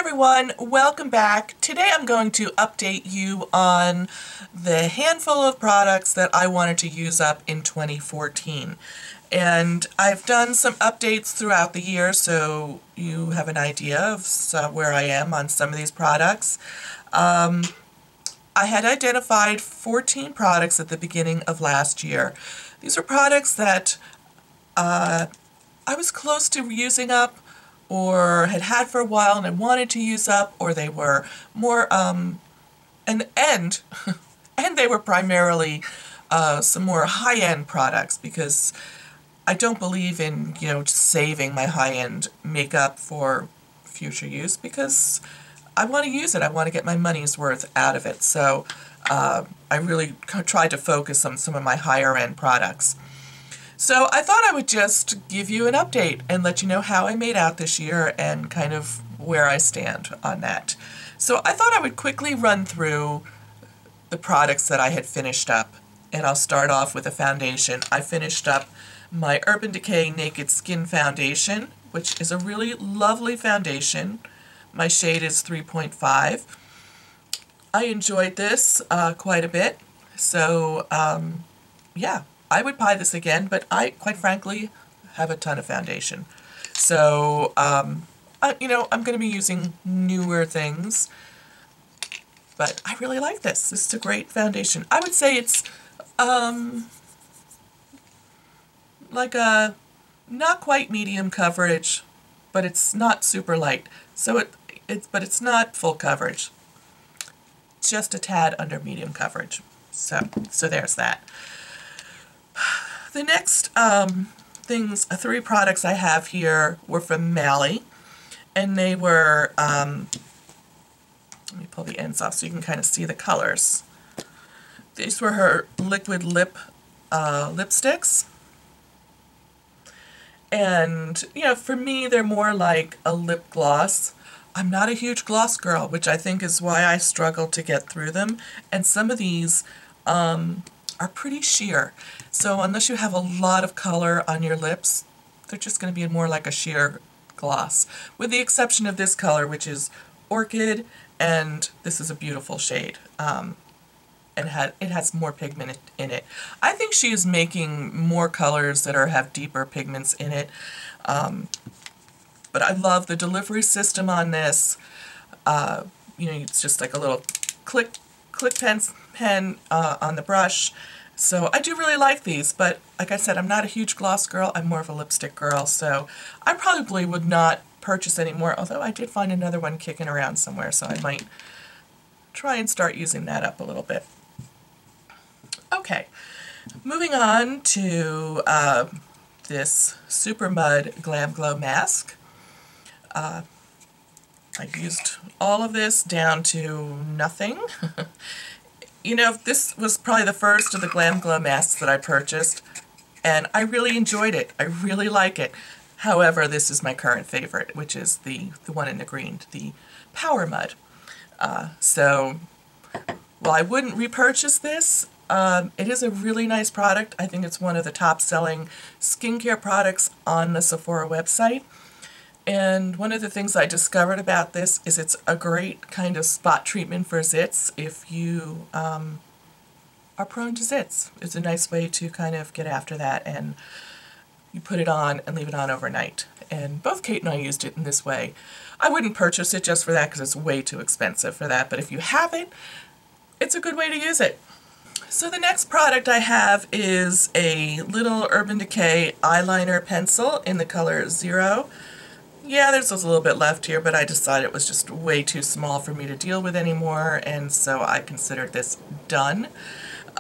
everyone, welcome back. Today I'm going to update you on the handful of products that I wanted to use up in 2014. And I've done some updates throughout the year so you have an idea of where I am on some of these products. I had identified 14 products at the beginning of last year. These are products that I was close to using up, or had for a while and I wanted to use up, or they were more, and they were primarily some more high-end products, because I don't believe in, just saving my high-end makeup for future use, because I want to use it. I want to get my money's worth out of it. So I really tried to focus on some of my higher-end products. So I thought I would just give you an update and let you know how I made out this year and kind of where I stand on that. So I thought I would quickly run through the products that I had finished up, and I'll start off with a foundation. I finished up my Urban Decay Naked Skin Foundation, which is a really lovely foundation. My shade is 3.5. I enjoyed this quite a bit, so yeah. I would buy this again, but I, quite frankly, have a ton of foundation. So, I'm going to be using newer things, but I really like this. This is a great foundation. I would say it's, like a not quite medium coverage, but it's not super light. So but it's not full coverage. Just a tad under medium coverage. So there's that. The next three products I have here were from Mally, and they were, let me pull the ends off so you can kind of see the colors. These were her liquid lipsticks, and, for me, they're more like a lip gloss. I'm not a huge gloss girl, which I think is why I struggled to get through them, and some of these, are pretty sheer. So unless you have a lot of color on your lips, they're just going to be more like a sheer gloss. With the exception of this color, which is Orchid, and this is a beautiful shade. And it has more pigment in it. I think she is making more colors that have deeper pigments in it. But I love the delivery system on this. It's just like a little click pen on the brush. So I do really like these, but like I said, I'm not a huge gloss girl. I'm more of a lipstick girl, so I probably would not purchase any more, although I did find another one kicking around somewhere, so I might try and start using that up a little bit. Okay, moving on to this Supermud GlamGlow mask. I used all of this down to nothing. This was probably the first of the GlamGlow masks that I purchased, and I really enjoyed it. I really like it. However, this is my current favorite, which is the one in the green, the Power Mud. So, while I wouldn't repurchase this, it is a really nice product. I think it's one of the top-selling skincare products on the Sephora website. And one of the things I discovered about this is it's a great kind of spot treatment for zits if you are prone to zits. It's a nice way to kind of get after that, and you put it on and leave it on overnight. And both Kate and I used it in this way. I wouldn't purchase it just for that because it's way too expensive for that, but if you have it, it's a good way to use it. So the next product I have is a little Urban Decay eyeliner pencil in the color 0. Yeah, there's a little bit left here, but I decided it was just way too small for me to deal with anymore, and so I considered this done.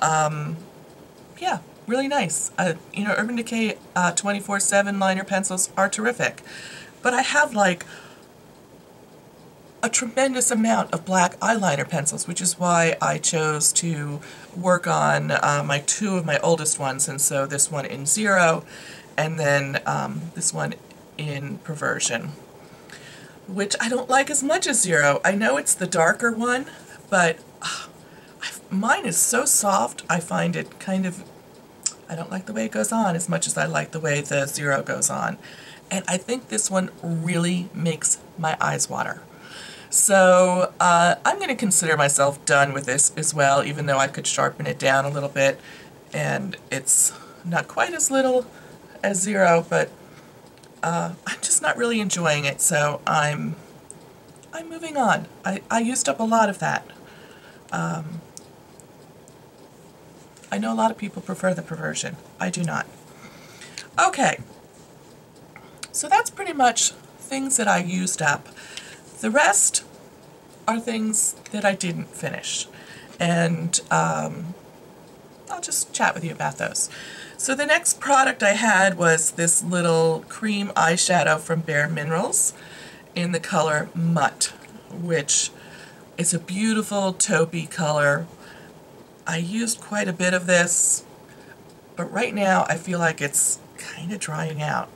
Yeah, really nice. Urban Decay 24/7 liner pencils are terrific, but I have like a tremendous amount of black eyeliner pencils, which is why I chose to work on two of my oldest ones, and so this one in 0, and then this one in Perversion, which I don't like as much as 0. I know it's the darker one, but mine is so soft, I find it kind of, I don't like the way it goes on as much as I like the way the 0 goes on. And I think this one really makes my eyes water. So I'm going to consider myself done with this as well, even though I could sharpen it down a little bit, and it's not quite as little as zero, but I'm just not really enjoying it, so I'm moving on. I used up a lot of that. I know a lot of people prefer the Perversion. I do not. Okay, so that's pretty much things that I used up. The rest are things that I didn't finish, and I'll just chat with you about those. So the next product I had was this little cream eyeshadow from Bare Minerals in the color Mutt, which is a beautiful taupey color. I used quite a bit of this, but right now I feel like it's kind of drying out,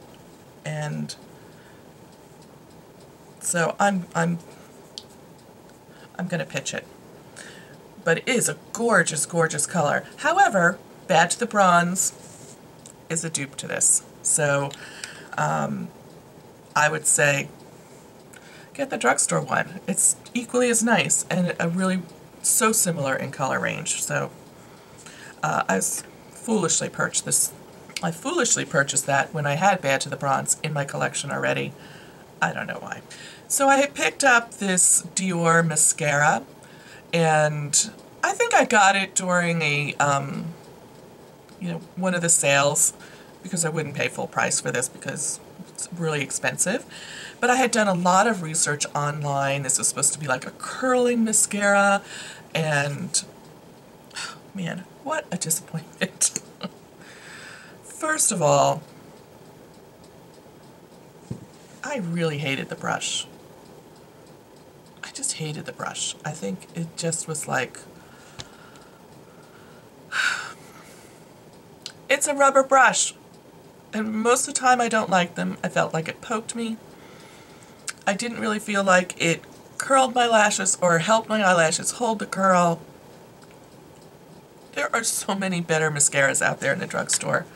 and so I'm going to pitch it. But it is a gorgeous, gorgeous color. However, Bad to the Bronze is a dupe to this. So I would say get the drugstore one. It's equally as nice and a really so similar in color range. So I foolishly purchased this. I foolishly purchased that when I had Bad to the Bronze in my collection already. I don't know why. So I had picked up this Dior mascara, and I think I got it during a, one of the sales, because I wouldn't pay full price for this because it's really expensive. But I had done a lot of research online. This was supposed to be like a curling mascara, and oh, man, what a disappointment. First of all, I really hated the brush. I just hated the brush. I think it just was like, it's a rubber brush, and most of the time I don't like them. I felt like it poked me. I didn't really feel like it curled my lashes or helped my eyelashes hold the curl. There are so many better mascaras out there in the drugstore.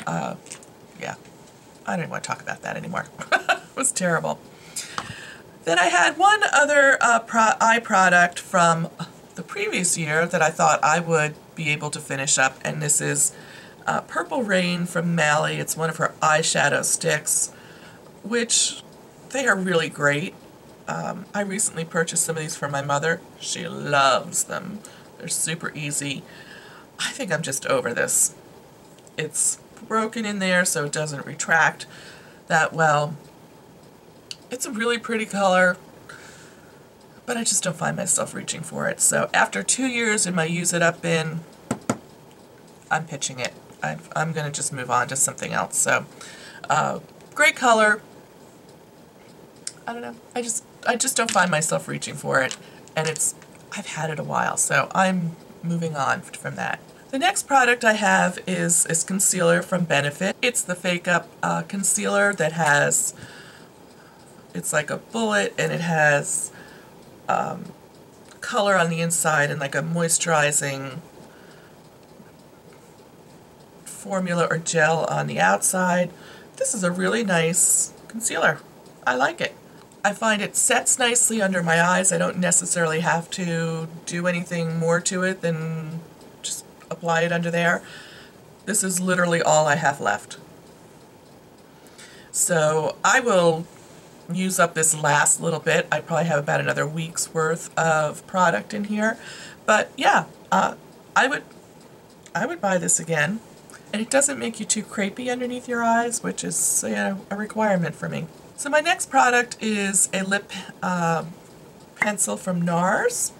Yeah, I don't want to talk about that anymore. It was terrible. Then I had one other eye product from the previous year that I thought I would be able to finish up, and this is Purple Rain from Mally. It's one of her eyeshadow sticks, which they are really great. I recently purchased some of these for my mother. She loves them. They're super easy. I think I'm just over this. It's broken in there so it doesn't retract that well. It's a really pretty color, but I just don't find myself reaching for it. So after 2 years in my use it up bin, I'm pitching it. I'm going to just move on to something else. So great color. I don't know. I just don't find myself reaching for it, and I've had it a while, so I'm moving on from that. The next product I have is concealer from Benefit. It's the Fake Up concealer that has, it's like a bullet, and it has color on the inside and like a moisturizing formula or gel on the outside. This is a really nice concealer. I like it. I find it sets nicely under my eyes. I don't necessarily have to do anything more to it than just apply it under there. This is literally all I have left. So I will use up this last little bit. I probably have about another week's worth of product in here. But yeah, I would buy this again. And it doesn't make you too crepey underneath your eyes, which is a requirement for me. So my next product is a lip pencil from NARS.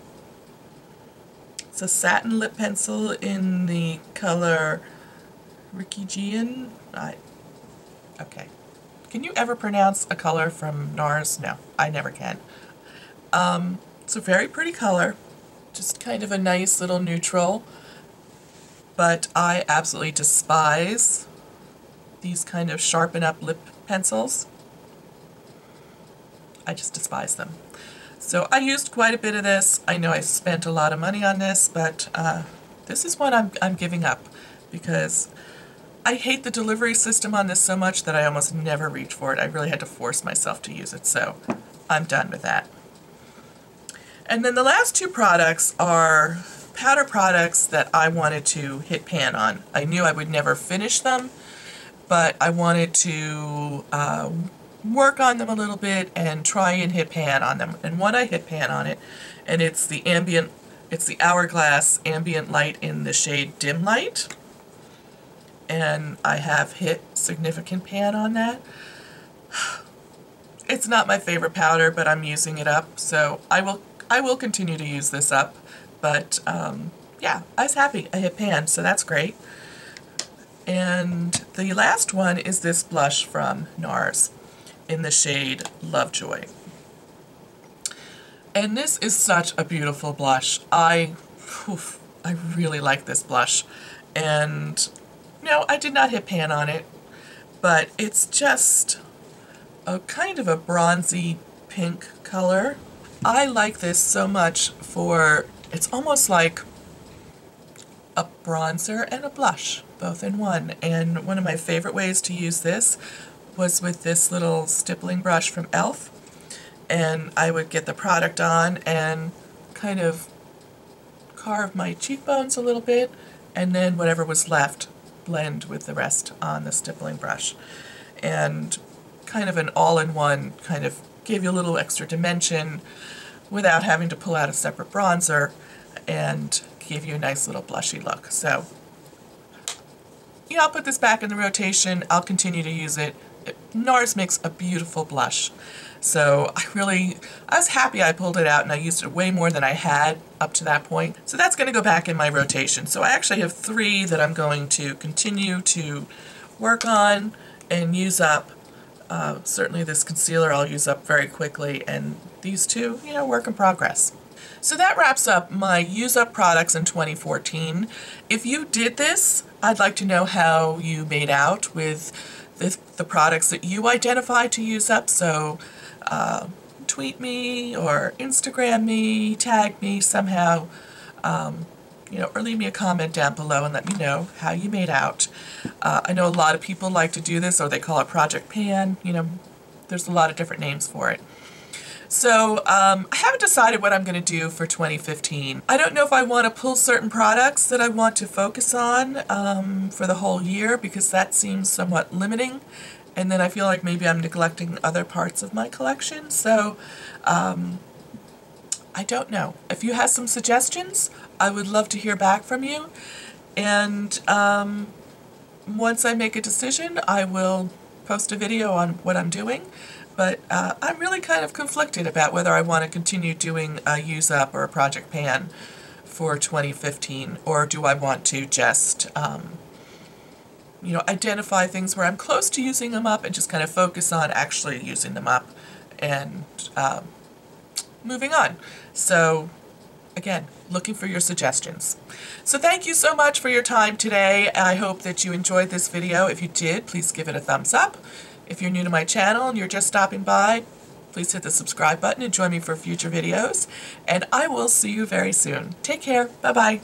It's a satin lip pencil in the color Rikugien. Okay. Can you ever pronounce a color from NARS? No, I never can. It's a very pretty color. Just kind of a nice little neutral. But I absolutely despise these kind of sharpen up lip pencils. I just despise them. So I used quite a bit of this. I know I spent a lot of money on this, but this is one I'm giving up because I hate the delivery system on this so much that I almost never reach for it. I really had to force myself to use it, so I'm done with that. And then the last two products are powder products that I wanted to hit pan on. I knew I would never finish them, but I wanted to work on them a little bit and try and hit pan on them. And one I hit pan on it, and it's the Ambient, it's the Hourglass Ambient Light in the shade Dim Light. And I have hit significant pan on that. It's not my favorite powder, but I'm using it up, so I will continue to use this up. But yeah, I was happy. I hit pan, so that's great. And the last one is this blush from NARS in the shade Lovejoy. And this is such a beautiful blush. I really like this blush. And no, I did not hit pan on it, but it's just a kind of a bronzy pink color. I like this so much for, it's almost like a bronzer and a blush, both in one. And one of my favorite ways to use this was with this little stippling brush from e.l.f. And I would get the product on and kind of carve my cheekbones a little bit, and then whatever was left, blend with the rest on the stippling brush. And kind of an all-in-one, kind of gave you a little extra dimension without having to pull out a separate bronzer, and gave you a nice little blushy look. So, yeah, I'll put this back in the rotation. I'll continue to use it. NARS makes a beautiful blush. So I was happy I pulled it out, and I used it way more than I had up to that point. So that's going to go back in my rotation. So I actually have 3 that I'm going to continue to work on and use up. Certainly this concealer I'll use up very quickly, and these 2, you know, work in progress. So that wraps up my use up products in 2014. If you did this, I'd like to know how you made out with the products that you identify to use up. So tweet me or Instagram me, tag me somehow, you know, or leave me a comment down below and let me know how you made out. I know a lot of people like to do this, or they call it Project Pan. You know, there's a lot of different names for it. So I haven't decided what I'm going to do for 2015. I don't know if I want to pull certain products that I want to focus on for the whole year, because that seems somewhat limiting. And then I feel like maybe I'm neglecting other parts of my collection. So I don't know. If you have some suggestions, I would love to hear back from you. And once I make a decision, I will post a video on what I'm doing. But I'm really kind of conflicted about whether I want to continue doing a use up or a Project Pan for 2015, or do I want to just, you know, identify things where I'm close to using them up and just kind of focus on actually using them up and moving on. So, again, looking for your suggestions. So thank you so much for your time today. I hope that you enjoyed this video. If you did, please give it a thumbs up. If you're new to my channel and you're just stopping by, please hit the subscribe button and join me for future videos. And I will see you very soon. Take care. Bye-bye.